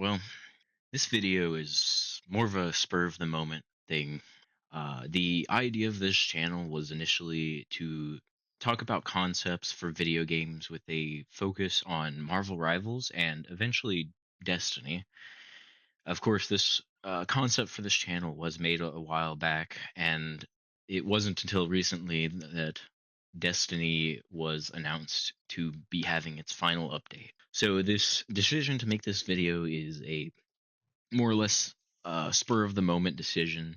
Well, this video is more of a spur of the moment thing. The idea of this channel was initially to talk about concepts for video games with a focus on Marvel Rivals and eventually Destiny. Of course, this concept for this channel was made a while back, and it wasn't until recently that Destiny was announced to be having its final update. So, this decision to make this video is a more or less spur of the moment decision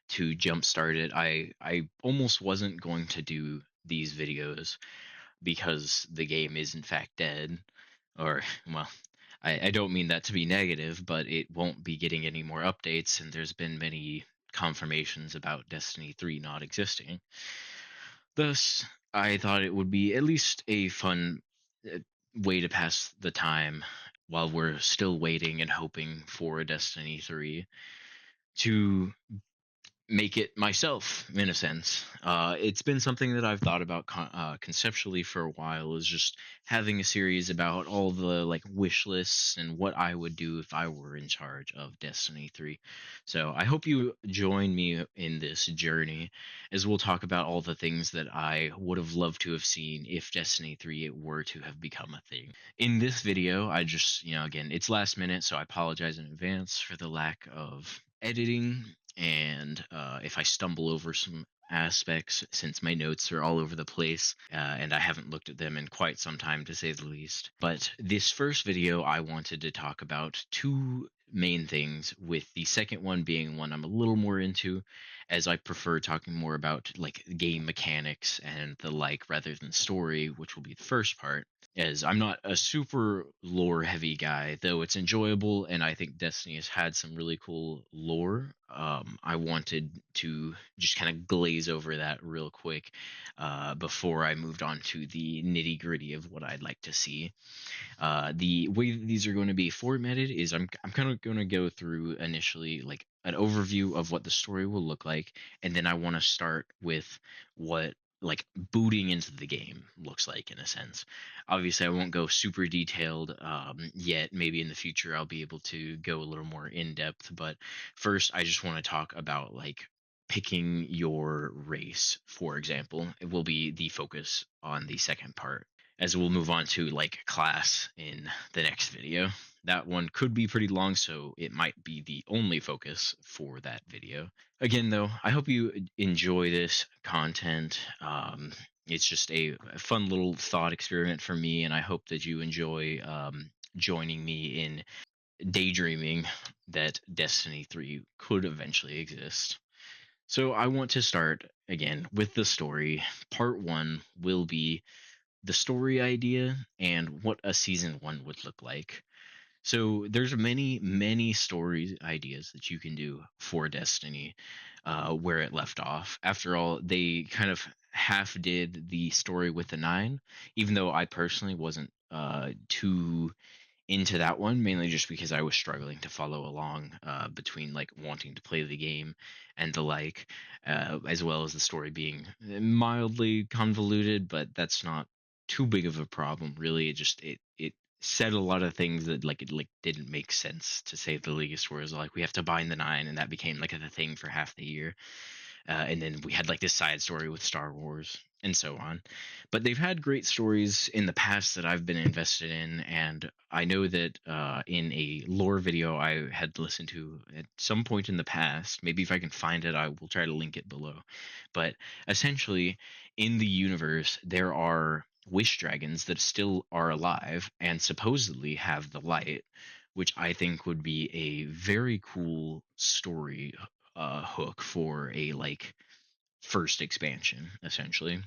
to jumpstart it. I almost wasn't going to do these videos because the game is in fact dead, or well, I don't mean that to be negative, but it won't be getting any more updates, and there's been many confirmations about Destiny 3 not existing. Thus, I thought it would be at least a fun uh, way to pass the time while we're still waiting and hoping for a Destiny 3 to make it myself in a sense. It's been something that I've thought about conceptually for a while, is just having a series about all the like wish lists and what I would do if I were in charge of Destiny 3. So I hope you join me in this journey as we'll talk about all the things that I would have loved to have seen if Destiny 3 were to have become a thing. In this video, I just, again, it's last minute, so I apologize in advance for the lack of editing, and if I stumble over some aspects, since my notes are all over the place and I haven't looked at them in quite some time, to say the least. But this first video, I wanted to talk about two main things, with the second one being one I'm a little more into, as I prefer talking more about like game mechanics and the like rather than story, which will be the first part, as I'm not a super lore heavy guy, though it's enjoyable and I think Destiny has had some really cool lore. I wanted to just kind of glaze over that real quick before I moved on to the nitty gritty of what I'd like to see. The way that these are going to be formatted is I'm kind of going to go through initially like an overview of what the story will look like, and then I want to start with what like booting into the game looks like in a sense. Obviously, I won't go super detailed yet. Maybe in the future I'll be able to go a little more in depth. But first, I just want to talk about like picking your race, for example. It will be the focus on the second part, as we'll move on to like class in the next video. That one could be pretty long, so it might be the only focus for that video. Again, though, I hope you enjoy this content. It's just a fun little thought experiment for me, and I hope that you enjoy joining me in daydreaming that Destiny 3 could eventually exist. So I want to start again with the story. Part one will be the story idea and what a season one would look like. So there's many story ideas that you can do for Destiny, where it left off. After all, they kind of half did the story with the nine, even though I personally wasn't too into that one, mainly just because I was struggling to follow along between like wanting to play the game and the like, as well as the story being mildly convoluted, but that's not too big of a problem, really. It said a lot of things that like it like didn't make sense, to say the least. Whereas like we have to bind the nine, and that became like a thing for half the year, and then we had like this side story with Star Wars and so on. But they've had great stories in the past that I've been invested in, and I know that in a lore video I had listened to at some point in the past, maybe if I can find it, I will try to link it below. But essentially, in the universe, there are wish dragons that still are alive and supposedly have the light, which I think would be a very cool story hook for a like first expansion, essentially,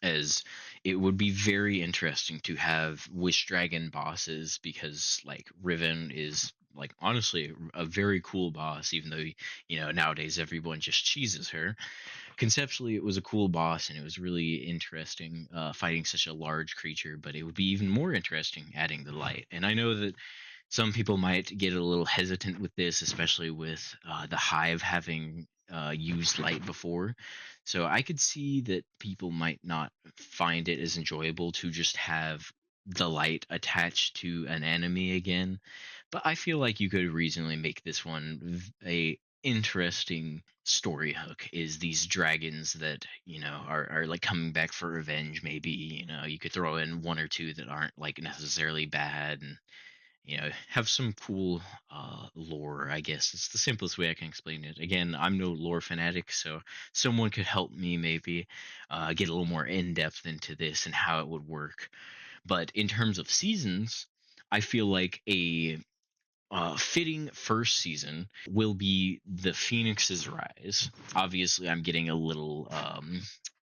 as it would be very interesting to have wish dragon bosses, because like Riven is like honestly a very cool boss, even though nowadays everyone just cheeses her. Conceptually it was a cool boss, and it was really interesting fighting such a large creature, but it would be even more interesting adding the light. And I know that some people might get a little hesitant with this, especially with the hive having used light before. So I could see that people might not find it as enjoyable to just have the light attached to an enemy again. But I feel like you could reasonably make this one a interesting story hook. Is these dragons that are like coming back for revenge? Maybe you could throw in one or two that aren't like necessarily bad, and have some cool lore. I guess it's the simplest way I can explain it. Again, I'm no lore fanatic, so someone could help me maybe get a little more in depth into this and how it would work. But in terms of seasons, I feel like a fitting first season will be the Phoenix's Rise. Obviously, I'm getting a little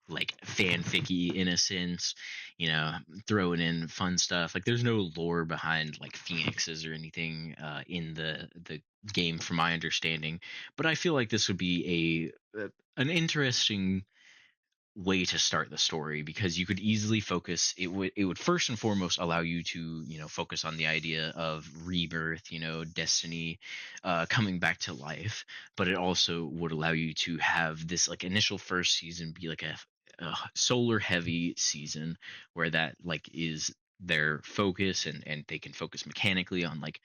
like fanficky in a sense, you know, throwing in fun stuff. Like, there's no lore behind like phoenixes or anything in the game, from my understanding. But I feel like this would be a an interesting way to start the story, because you could easily focus it would first and foremost allow you to focus on the idea of rebirth, destiny, coming back to life. But it also would allow you to have this like initial first season be like a solar heavy season, where that like is their focus, and they can focus mechanically on like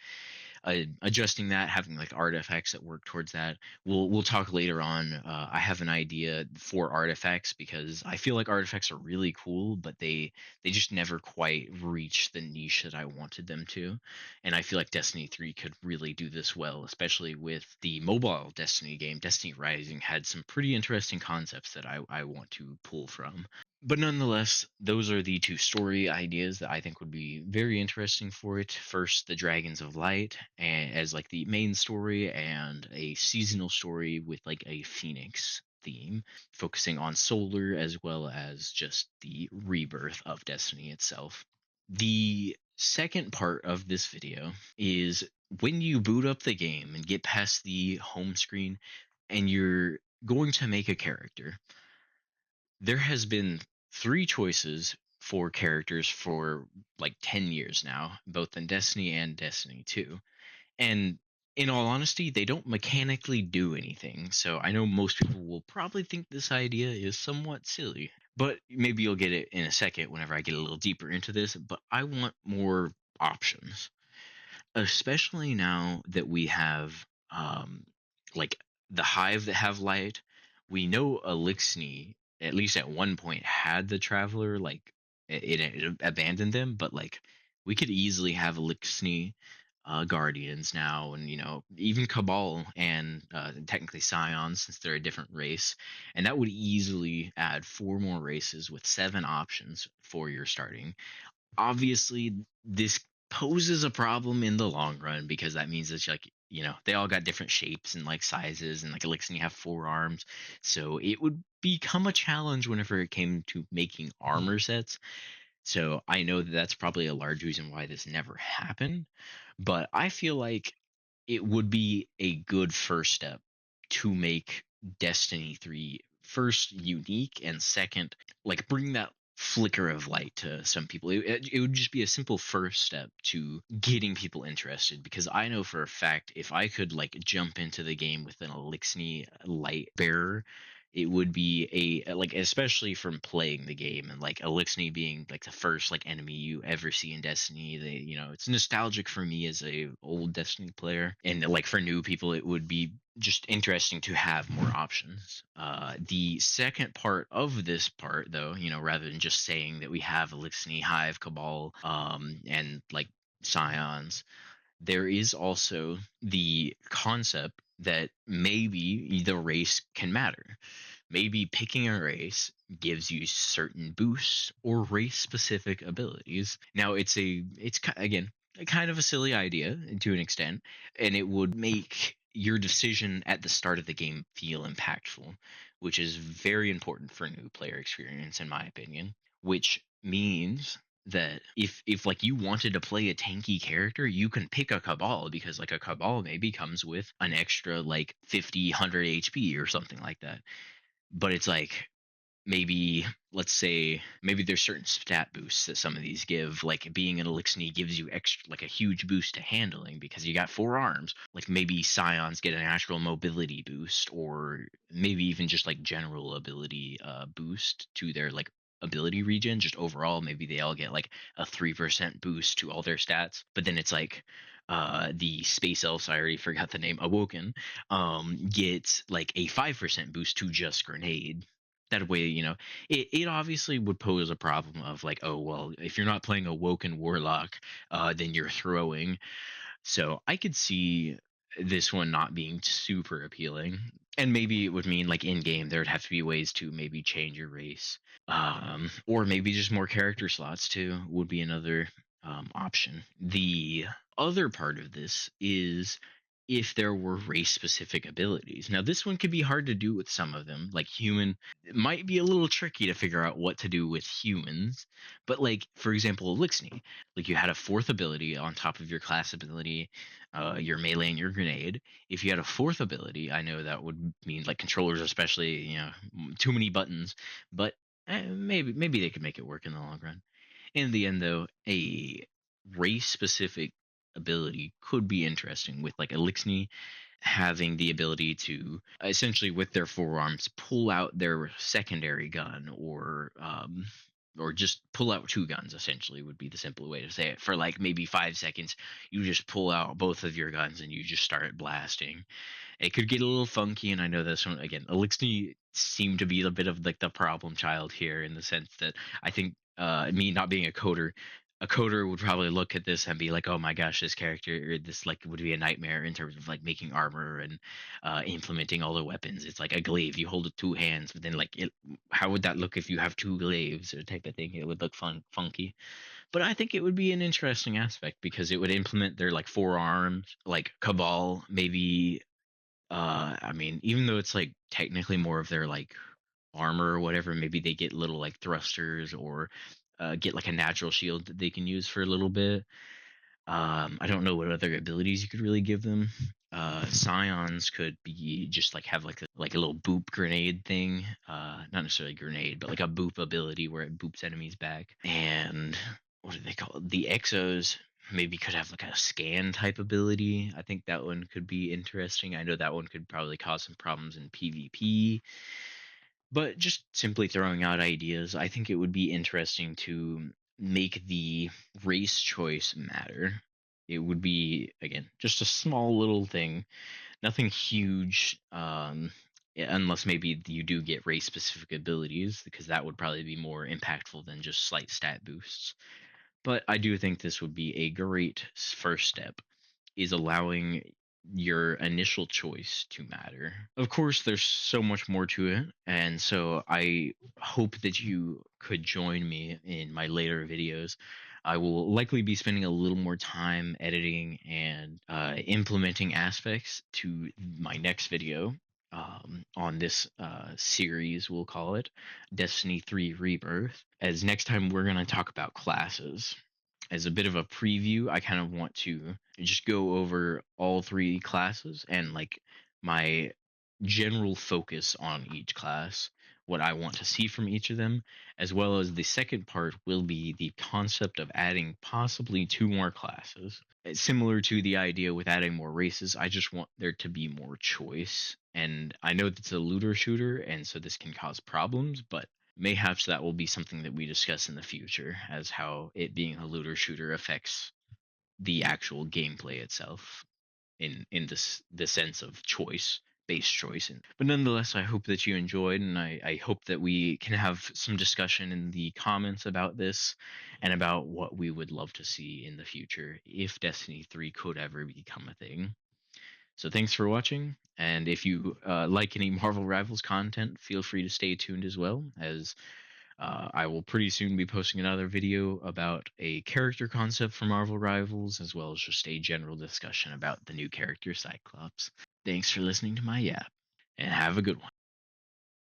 adjusting that, having like artifacts that work towards that. We'll talk later on. I have an idea for artifacts, because I feel like artifacts are really cool, but they just never quite reach the niche that I wanted them to. And I feel like Destiny 3 could really do this well, especially with the mobile Destiny game. Destiny Rising had some pretty interesting concepts that I want to pull from. But nonetheless, those are the two story ideas that I think would be very interesting for it. First, the Dragons of Light as like the main story, and a seasonal story with like a Phoenix theme, focusing on solar as well as just the rebirth of Destiny itself. The second part of this video is when you boot up the game and get past the home screen and you're going to make a character. There has been three choices for characters for like 10 years now, both in Destiny and Destiny 2. And in all honesty, they don't mechanically do anything. So I know most people will probably think this idea is somewhat silly, but maybe you'll get it in a second whenever I get a little deeper into this. But I want more options, especially now that we have like the hive that have light. We know Elixni, at least at one point, had the traveler, like it abandoned them, but like we could easily have Elixni guardians now, and even Cabal, and technically Scions, since they're a different race. And that would easily add four more races with seven options for your starting. Obviously, this poses a problem in the long run, because that means it's like they all got different shapes and like sizes, and like Elixir you have four arms, so it would become a challenge whenever it came to making armor sets. So I know that that's probably a large reason why this never happened, but I feel like it would be a good first step to make Destiny 3 first unique, and second like bring that flicker of light to some people. It would just be a simple first step to getting people interested, because I know for a fact if I could like jump into the game with an Elixni light bearer, it would be a like, especially from playing the game, and like Elixni being like the first like enemy you ever see in Destiny. It's nostalgic for me as a old Destiny player, and like for new people it would be just interesting to have more options. The second part of this part, though, rather than just saying that we have Elixni, Hive, Cabal, and like Scions, there is also the concept that maybe the race can matter. Maybe picking a race gives you certain boosts or race specific abilities. Now again a kind of a silly idea to an extent, and it would make your decision at the start of the game feel impactful, which is very important for a new player experience in my opinion. Which means that if like you wanted to play a tanky character, you can pick a Cabal, because like a Cabal maybe comes with an extra like 50 100 HP or something like that. But it's like, maybe let's say maybe there's certain stat boosts that some of these give, like being an Elixni gives you extra like a huge boost to handling because you got four arms. Like maybe Scions get a natural mobility boost, or maybe even just like general ability boost to their like ability regen. Just overall maybe they all get like a 3% boost to all their stats. But then it's like, the space elves, I already forgot the name, Awoken, get like a 5% boost to just grenade. That way, it obviously would pose a problem of like, oh well, if you're not playing Awoken Warlock, then you're throwing. So I could see this one not being super appealing. And maybe it would mean like in game there would have to be ways to maybe change your race. Or maybe just more character slots too would be another option. The other part of this is if there were race specific abilities. Now this one could be hard to do with some of them. Like human, it might be a little tricky to figure out what to do with humans. But like for example, Elixni, like you had a fourth ability on top of your class ability, your melee and your grenade. If you had a fourth ability, I know that would mean like controllers, especially, too many buttons. But maybe they could make it work in the long run. In the end, though, a race specific ability could be interesting with like Elixni having the ability to essentially with their forearms pull out their secondary gun or just pull out two guns essentially would be the simple way to say it. For like maybe 5 seconds you just pull out both of your guns and you just start blasting. It could get a little funky, and I know this one again. Elixir seemed to be a bit of like the problem child here in the sense that I think me not being a coder would probably look at this and be like, "Oh my gosh, this character or this like would be a nightmare in terms of like making armor and implementing all the weapons. It's like a glaive, you hold it two hands, but then how would that look if you have two glaives or type of thing? It would look funky." But I think it would be an interesting aspect because it would implement their like forearms, like Cabal, maybe I mean, even though it's like technically more of their like armor or whatever, maybe they get little like thrusters or get like a natural shield that they can use for a little bit. I don't know what other abilities you could really give them. Scions could be just like have like a little boop grenade thing. Not necessarily grenade, but like a boop ability where it boops enemies back. And what do they call it? The Exos maybe could have like a scan type ability. I think that one could be interesting. I know that one could probably cause some problems in PvP. But just simply throwing out ideas, I think it would be interesting to make the race choice matter. It would be, again, just a small little thing, nothing huge, unless maybe you do get race specific abilities, because that would probably be more impactful than just slight stat boosts. But I do think this would be a great first step, is allowing your initial choice to matter. Of course, there's so much more to it, and so I hope that you could join me in my later videos. I will likely be spending a little more time editing and implementing aspects to my next video on this series, we'll call it Destiny 3 Rebirth. As next time, we're going to talk about classes. As a bit of a preview, I kind of want to just go over all three classes and like my general focus on each class, what I want to see from each of them, as well as the second part will be the concept of adding possibly two more classes. It's similar to the idea with adding more races, I just want there to be more choice. And I know that's a looter shooter, and so this can cause problems, but mayhaps that will be something that we discuss in the future as how it being a looter shooter affects the actual gameplay itself in this the sense of choice based choice. But nonetheless, I hope that you enjoyed, and I hope that we can have some discussion in the comments about this and about what we would love to see in the future if Destiny 3 could ever become a thing. So thanks for watching, and if you like any Marvel Rivals content, feel free to stay tuned as well, as I will pretty soon be posting another video about a character concept for Marvel Rivals, as well as just a general discussion about the new character Cyclops. Thanks for listening to my yap, and have a good one.